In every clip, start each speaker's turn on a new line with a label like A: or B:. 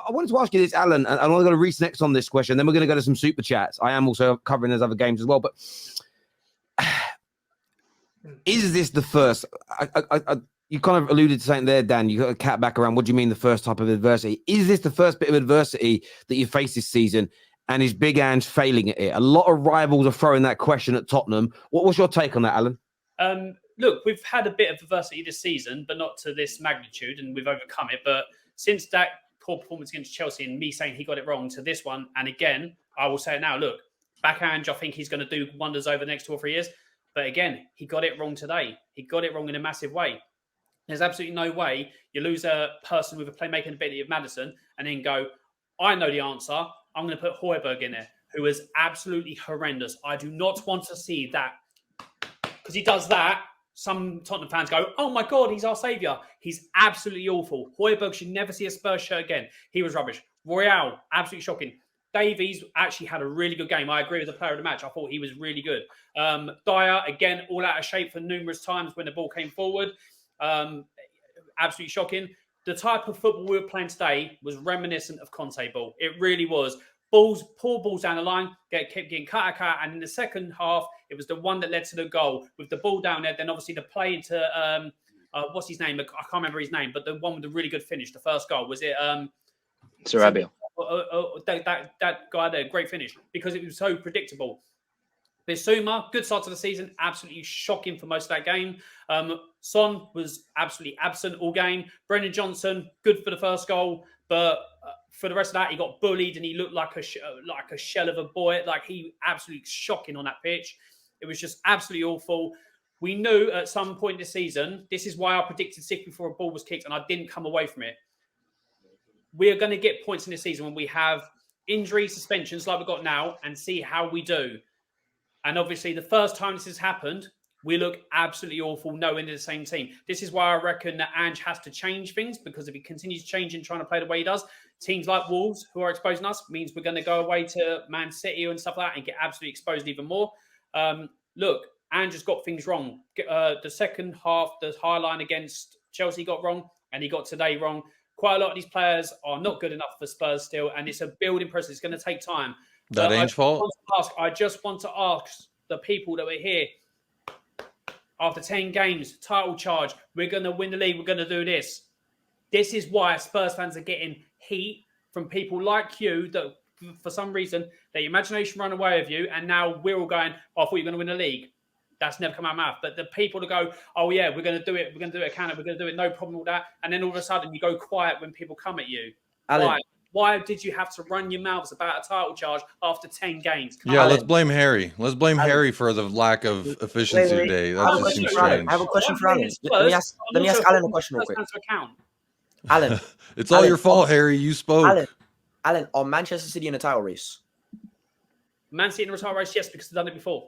A: I wanted to ask you this, Alan, and I'm going to reach next on this question. Then we're going to go to some super chats. I am also covering those other games as well. But is this the first? You kind of alluded to something there, Dan. You got a cat back around. What do you mean the first type of adversity? Is this the first bit of adversity that you face this season? And is Big Ange failing at it? A lot of rivals are throwing that question at Tottenham. What's your take on that, Alan?
B: Look, we've had a bit of adversity this season, but not to this magnitude, and we've overcome it. But since that poor performance against Chelsea and me saying he got it wrong to this one, and again, I will say it now, look, back Ange, I think he's going to do wonders over the next 2 or 3 years. But again, he got it wrong today. He got it wrong in a massive way. There's absolutely no way you lose a person with a playmaking ability of Maddison and then go, I know the answer. I'm going to put Højbjerg in there, who is absolutely horrendous. I do not want to see that. Because he does that, some Tottenham fans go, oh my God, he's our saviour. He's absolutely awful. Højbjerg should never see a Spurs shirt again. He was rubbish. Royale, absolutely shocking. Davies actually had a really good game. I agree with the player of the match. I thought he was really good. Dyer, again, all out of shape for numerous times when the ball came forward. Absolutely shocking. The type of football we were playing today was reminiscent of Conte ball. It really was. Poor balls down the line, kept getting cut, and in the second half, it was the one that led to the goal with the ball down there. Then obviously the play into what's his name? I can't remember his name, but the one with the really good finish, the first goal, was it?
C: Sarabia.
B: That guy there, great finish because it was so predictable. Bissouma, good start to the season, absolutely shocking for most of that game. Son was absolutely absent all game. Brendan Johnson, good for the first goal, but for the rest of that, he got bullied and he looked like a shell of a boy. Like he absolutely shocking on that pitch. It was just absolutely awful. We knew at some point this season, this is why I predicted 6 before a ball was kicked and I didn't come away from it. We're going to get points in this season when we have injury suspensions like we've got now and see how we do. And obviously, the first time this has happened, we look absolutely awful knowing they're the same team. This is why I reckon that Ange has to change things because if he continues changing, trying to play the way he does, teams like Wolves, who are exposing us, means we're going to go away to Man City and stuff like that and get absolutely exposed even more. Look, Ange has got things wrong. The second half, the high line against Chelsea got wrong, and he got today wrong. Quite a lot of these players are not good enough for Spurs still, and it's a building process. It's going to take time.
D: That Ange fault?
B: I just want to ask the people that were here after 10 games, title charge, we're going to win the league, we're going to do this. This is why Spurs fans are getting heat from people like you that, for some reason, their imagination run away with you, and now we're all going, oh, I thought you were going to win the league. That's never come out of my mouth. But the people that go, oh, yeah, we're going to do it, we're going to do it at Canada, we're going to do it, no problem with that. And then all of a sudden you go quiet when people come at you.
C: Alan.
B: Why did you have to run your mouths about a title charge after 10 games?
D: Let's blame Harry. Let's blame Harry for the lack of efficiency today. That just seems strange.
C: I have a question for Alan. Let me ask Alan a question real quick. Alan.
D: It's all your fault, Harry. You spoke.
C: Alan, are Manchester City in a title race?
B: Man City in a title race, yes, because they've done it before.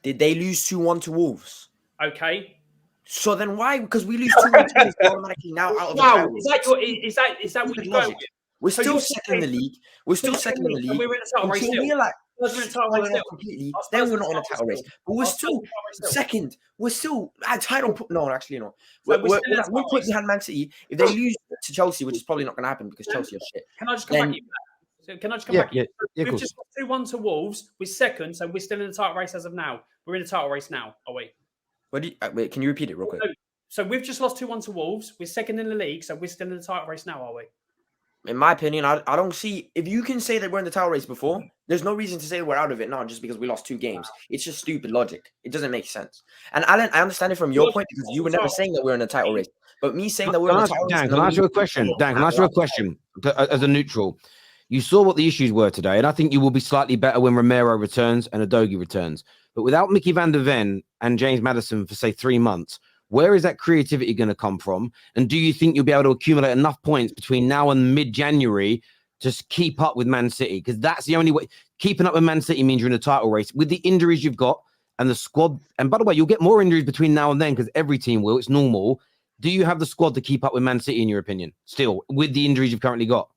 C: Did they lose 2-1 to Wolves?
B: Okay.
C: So then why? Because we lose 2-1 to Wolves, automatically now out of the title race.
B: Is that what you're going with?
C: We're still second in the league. We're still second in the league.
B: We're in a title race still.
C: We're like, completely. Then we're not in a title race. But we're still second. We're still at title. No, actually, no. We're at 1 point behind Man City. If they lose to Chelsea, which is probably not going to happen because Chelsea are shit.
B: Can I just come back? We've just got 2-1 to Wolves. We're second, so we're still in the title race as of now. We're in the title race now, are we?
C: Wait, can you repeat it real quick?
B: So we've just lost 2-1 to Wolves. We're second in the league, so we're still in the title race now, are we?
C: In my opinion, I don't see... If you can say that we're in the title race before, there's no reason to say we're out of it now just because we lost 2 games. It's just stupid logic. It doesn't make sense. And Alan, I understand it from your point because you were never saying that we're in a title race. But me saying that we're in a title race...
A: Dan, can I ask you a question? Dan, can I ask you a question as a neutral? You saw what the issues were today, and I think you will be slightly better when Romero returns and Udogie returns. But without Mickey van der Ven and James Maddison for, say, 3 months, where is that creativity going to come from? And do you think you'll be able to accumulate enough points between now and mid-January to keep up with Man City? Because that's the only way. Keeping up with Man City means you're in a title race. With the injuries you've got and the squad, and by the way, you'll get more injuries between now and then because every team will. It's normal. Do you have the squad to keep up with Man City, in your opinion, still, with the injuries you've currently got?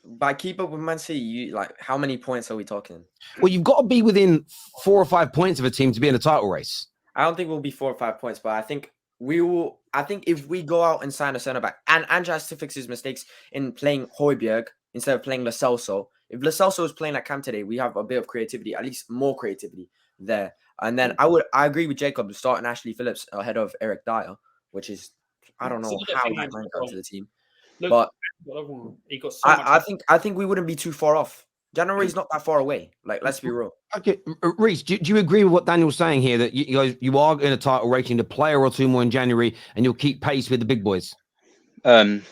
C: By keep up with Man City, how many points are we talking?
A: Well, you've got to be within 4 or 5 points of a team to be in a title race.
C: I don't think we'll be 4 or 5 points, but I think we will. I think if we go out and sign a centre back, and Ange has to fix his mistakes in playing Højbjerg instead of playing Lo Celso. If Lo Celso is playing at camp today, we have a bit of creativity, at least more creativity there. And then I agree with Jacob starting Ashley Phillips ahead of Eric Dyer, which is I don't know how he might come to the team.
B: Look,
C: but
B: he got so much.
C: I think we wouldn't be too far off. January is not that far away. Like, let's be real.
A: Okay, Reece, do you agree with what Daniel's saying here, that you guys you are in a title race, a player or two more in January, and you'll keep pace with the big boys?
E: No,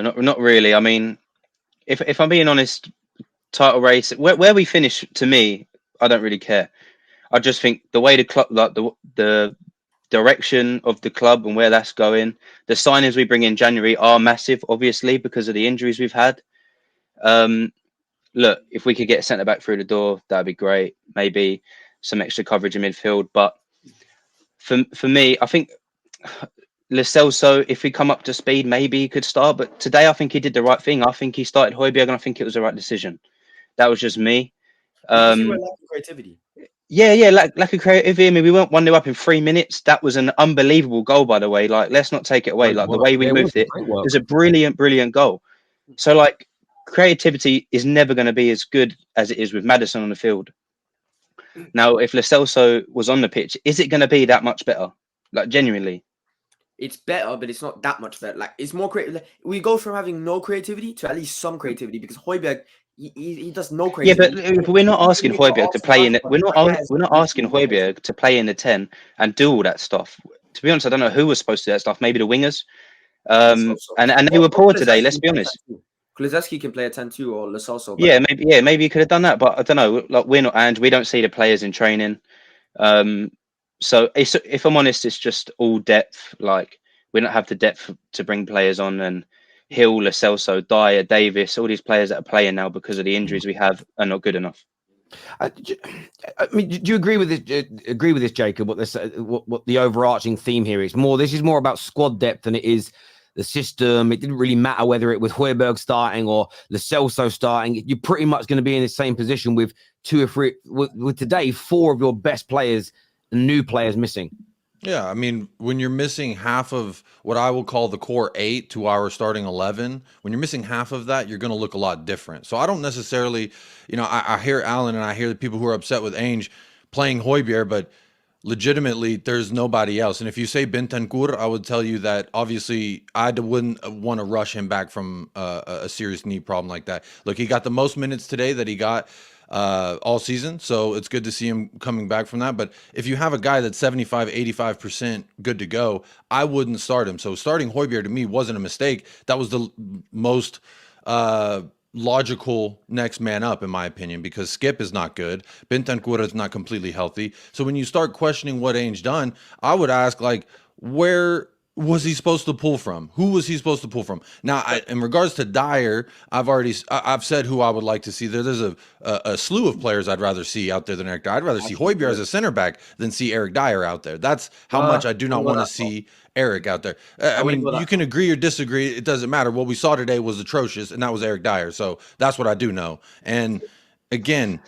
E: not really. I mean, if I'm being honest, title race where we finish, to me, I don't really care. I just think the way the club, like the direction of the club and where that's going, the signings we bring in January are massive, obviously, because of the injuries we've had. Look, if we could get a centre back through the door, that'd be great. Maybe some extra coverage in midfield. But for me, I think Lo Celso, if we come up to speed, maybe he could start. But today, I think he did the right thing. I think he started Højbjerg, and I think it was the right decision. That was just me.
C: Because you were lacking creativity.
E: Yeah, lack of creativity. I mean, we went 1-0 up in 3 minutes. That was an unbelievable goal, by the way. Like, let's not take it away. Like, the way we moved it was a brilliant goal. So, like, creativity is never going to be as good as it is with Maddison on the field. Now, if Lo Celso was on the pitch, is it going to be that much better? Like, genuinely.
C: It's better, but it's not that much better. Like, it's more creative. Like, we go from having no creativity to at least some creativity, because Højbjerg, he does no creativity.
E: Yeah, but we're not asking Højbjerg to play in it. We're not asking Højbjerg to play in the 10 and do all that stuff. To be honest, I don't know who was supposed to do that stuff. Maybe the wingers. And they were poor today. Let's be honest.
C: Kulusevski can play a 10-2 or Lo Celso.
E: Yeah, maybe he could have done that, but I don't know. Like, we're not Ange. We don't see the players in training. So if I'm honest, it's just all depth. Like, we don't have the depth to bring players on, and Hill, Lo Celso, Dyer, Davis, all these players that are playing now because of the injuries we have are not good enough.
A: I mean, do you agree with this? Agree with this, Jacob? What the overarching theme here is more. This is more about squad depth than it is the system. It didn't really matter whether it was Højbjerg starting or Lo Celso starting. You're pretty much going to be in the same position with 2 or 3. With today, 4 of your best players and new players missing.
D: Yeah, I mean, when you're missing half of what I will call the core 8 to our starting 11, when you're missing half of that, you're going to look a lot different. So I don't necessarily, I hear Alan and I hear the people who are upset with Ange playing Højbjerg, but legitimately, there's nobody else. And if you say Bentancur, I would tell you that obviously I wouldn't want to rush him back from a serious knee problem like that. Look, he got the most minutes today that he got all season, so it's good to see him coming back from that. But if you have a guy that's 75-85% good to go, I wouldn't start him. So starting Højbjerg to me wasn't a mistake. That was the most logical next man up, in my opinion, because Skip is not good. Bentancur is not completely healthy. So when you start questioning what Ange done, I would ask, like, where was he supposed to pull from? Who was he supposed to pull from? Now, in regards to Dyer, I've said who I would like to see there. There's a slew of players I'd rather see out there than Eric Dyer. I'd rather see Højbjerg as a center back than see Eric Dyer out there. That's how much I do not want to see Eric out there. I mean, you can agree or disagree. It doesn't matter. What we saw today was atrocious, and that was Eric Dyer. So that's what I do know. And again,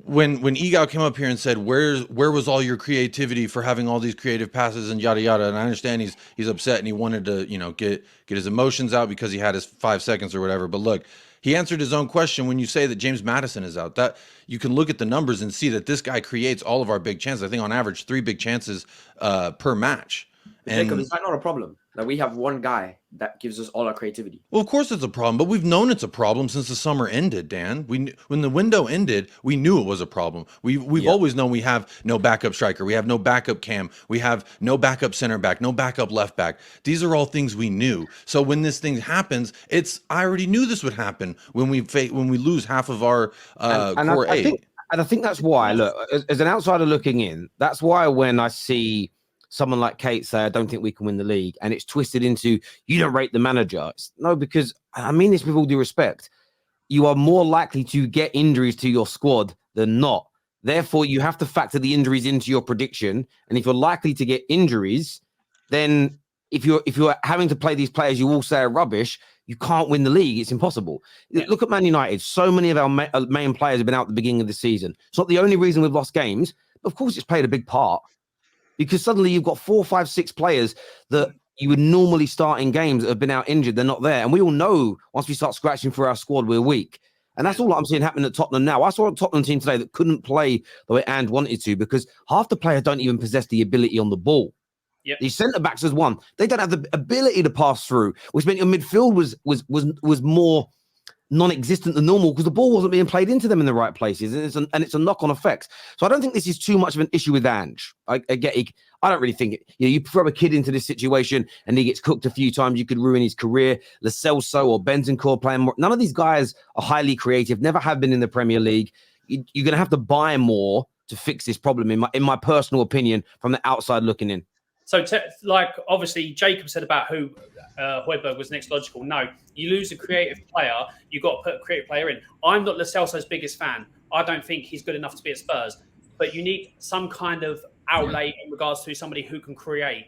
D: when Igao came up here and said, where was all your creativity for having all these creative passes and yada yada, and I understand he's upset and he wanted to get his emotions out because he had his 5 seconds or whatever. But look, he answered his own question when you say that James Maddison is out. That you can look at the numbers and see that this guy creates all of our big chances. I think on average 3 big chances per match.
C: Jacob, is that not a problem? That we have one guy that gives us all our creativity.
D: Well, of course it's a problem, but we've known it's a problem since the summer ended, Dan. When the window ended, we knew it was a problem. We've always known we have no backup striker, we have no backup cam, we have no backup center back, no backup left back. These are all things we knew. So when this thing happens, I already knew this would happen when we lose half of our core 8.
A: I think that's why, look, as an outsider looking in, that's why when I see someone like Kate say, I don't think we can win the league, and it's twisted into, you don't rate the manager. No, because I mean this with all due respect. You are more likely to get injuries to your squad than not. Therefore, you have to factor the injuries into your prediction. And if you're likely to get injuries, then if you're having to play these players you all say are rubbish, you can't win the league. It's impossible. Look at Man United. So many of our main players have been out at the beginning of the season. It's not the only reason we've lost games. Of course, it's played a big part. Because suddenly you've got 4, 5, 6 players that you would normally start in games that have been out injured. They're not there. And we all know once we start scratching through our squad, we're weak. And that's all I'm seeing happening at Tottenham now. I saw a Tottenham team today that couldn't play the way Ange wanted to because half the players don't even possess the ability on the ball.
B: Yep.
A: The centre-backs as one. They don't have the ability to pass through, which meant your midfield was more non-existent than normal because the ball wasn't being played into them in the right places, and it's a knock-on effect. So I don't think this is too much of an issue with Ange. I don't really think it. You throw a kid into this situation and he gets cooked a few times, you could ruin his career. Lo Celso or Bentancur playing more. None of these guys are highly creative, never have been in the Premier League. You're going to have to buy more to fix this problem, in my personal opinion, from the outside looking in.
B: So, obviously, Jacob said about who Højbjerg was next logical. No, you lose a creative player, you've got to put a creative player in. I'm not Lo Celso's biggest fan. I don't think he's good enough to be at Spurs. But you need some kind of outlay in regards to somebody who can create.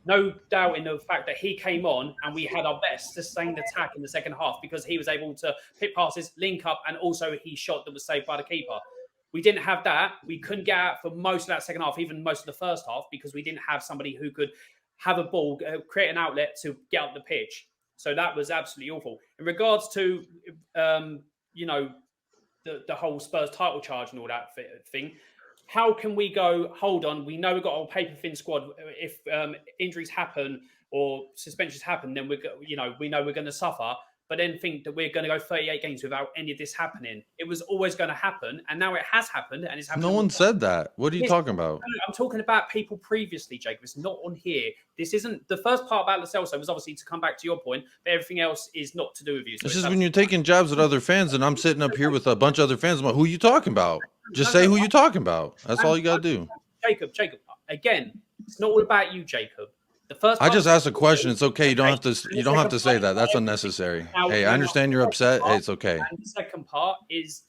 B: No doubt in the fact that he came on and we had our best sustained attack in the second half because he was able to pick passes, link up, and also he shot that was saved by the keeper. We didn't have that. We couldn't get out for most of that second half, even most of the first half, because we didn't have somebody who could have a ball, create an outlet to get up the pitch. So that was absolutely awful. In regards to, the whole Spurs title charge and all that thing, how can we go, hold on, we know we've got a paper-thin squad. If injuries happen or suspensions happen, then we know we're going to suffer. But then think that we're going to go 38 games without any of this happening. It was always going to happen, and now it has happened, and it's happening.
D: No one said that. What are you talking about?
B: I'm talking about people previously, Jacob. It's not on here. This isn't the first part about Lo Celso was obviously to come back to your point, but everything else is not to do with you. So
D: it's just when you're taking jabs at other fans, and I'm sitting up here with a bunch of other fans. I'm like, who are you talking about? Just say who you're talking about. That's all you got to do.
B: Jacob. Again, it's not all about you, Jacob. The first
D: I just asked a question. It's okay. You don't have to. You don't have to say that. That's unnecessary. Hey, I understand you're upset. Hey, it's okay.
B: And the second part is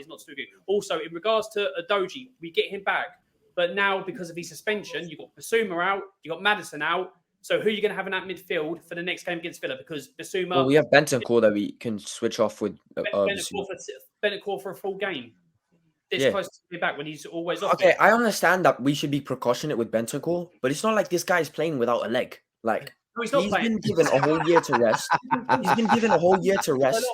B: not to do with you. Also, in regards to Adoji, we get him back, but now because of his suspension, you've got Basuma out, you got Maddison out. So who are you going to have in that midfield for the next game against Villa? Because Basuma.
C: Well, we have Bentancur that we can switch off with.
B: Bentancur for a full game. This close to be back when he's always off.
C: Okay, I understand that we should be precautionate with Bentancur, but it's not like this guy is playing without a leg. Like
B: no,
C: he's been given a whole year to rest. He's been given a whole year to rest,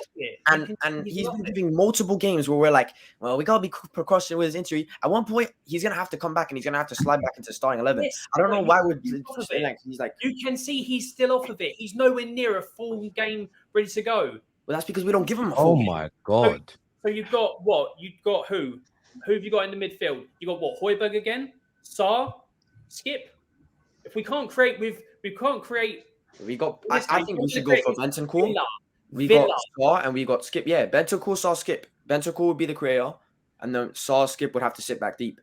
C: and he's been giving multiple games where we're like, well, we gotta be precautionate with his injury. At one point, he's gonna have to come back and he's gonna have to slide back into starting 11.
B: Yes,
C: I don't know why would he's like.
B: You can see he's still off of it. He's nowhere near a full game ready to go.
C: Well, that's because we don't give him a full game.
A: My god!
B: So you've got what? You've got who? Who have you got in the midfield? You got what? Højbjerg again? Sarr? Skip? If we can't create
C: I think we should go for Bentancur. We got Sarr and we got Skip. Yeah, Bentancur, Sarr, Skip. Bentancur would be the creator, and then Sarr, Skip would have to sit back deep.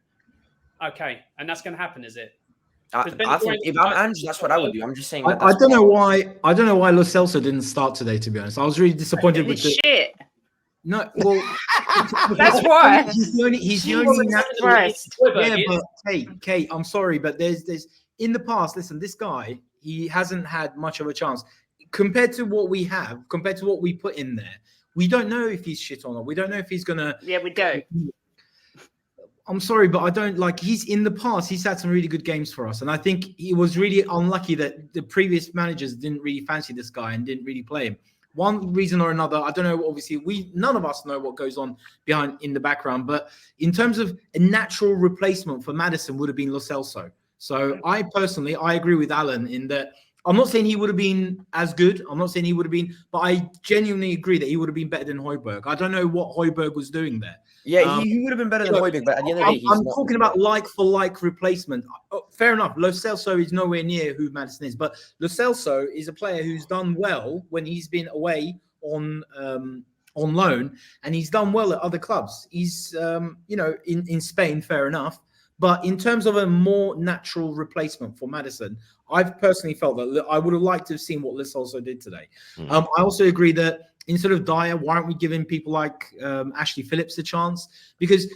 B: Okay, and that's going to happen, is it?
C: I think if I'm Ange, that's what I would do. I'm just saying.
F: I don't know why. I don't know why Lo Celso didn't start today. To be honest, I was really disappointed with the
G: shit.
F: No, well,
G: that's why
F: he's the only natural. Yeah, but Kate, I'm sorry, but there's in the past. Listen, this guy, he hasn't had much of a chance compared to what we have, compared to what we put in there. We don't know if he's shit or not. We don't know if he's gonna.
G: Yeah, we do.
F: I'm sorry, but I don't like. He's in the past. He's had some really good games for us, and I think he was really unlucky that the previous managers didn't really fancy this guy and didn't really play him. One reason or another, I don't know. Obviously, none of us know what goes on behind in the background. But in terms of a natural replacement for Maddison, would have been Lo Celso. So I agree with Alan in that. I'm not saying he would have been as good. I'm not saying he would have been, but I genuinely agree that he would have been better than Højbjerg. I don't know what Højbjerg was doing there.
C: Yeah, he would have been better than Højbjerg, but at the end of the day,
F: I'm talking about like for like replacement. Fair enough. Lo Celso is nowhere near who Maddison is, but Lo Celso is a player who's done well when he's been away on loan, and he's done well at other clubs. He's in Spain, fair enough. But in terms of a more natural replacement for Maddison, I've personally felt that I would have liked to have seen what Lo Celso did today. I also agree that instead of Dyer, why aren't we giving people like Ashley Phillips a chance? Because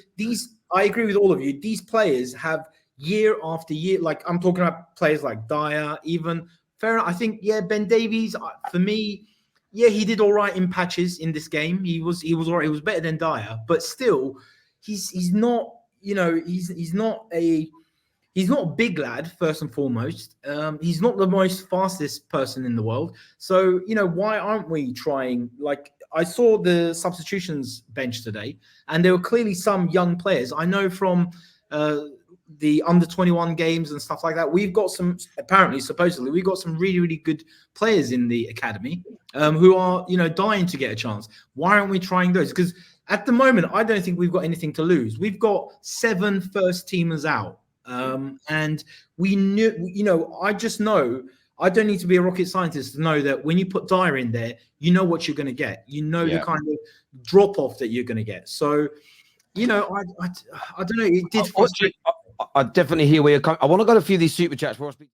F: I agree with all of you. These players have year after year, like I'm talking about players like Dyer, even fair enough. I think, Ben Davies, for me, he did all right in patches in this game. He was all right. He was better than Dyer, but still, he's not. He's not a He's not a big lad, first and foremost. He's not the most fastest person in the world. So, why aren't we trying? Like, I saw the substitutions bench today, and there were clearly some young players. I know from the under 21 games and stuff like that. We've got supposedly, we've got some really, really good players in the academy who are, dying to get a chance. Why aren't we trying those? Because at the moment, I don't think we've got anything to lose. We've got 7 first teamers out. And we knew, I just know, I don't need to be a rocket scientist to know that when you put Dyer in there, you know what you're going to get. You know the kind of drop off that you're going to get. So, I don't know. It did frustrate.
A: I definitely hear where you're coming. I want to go to a few of these super chats.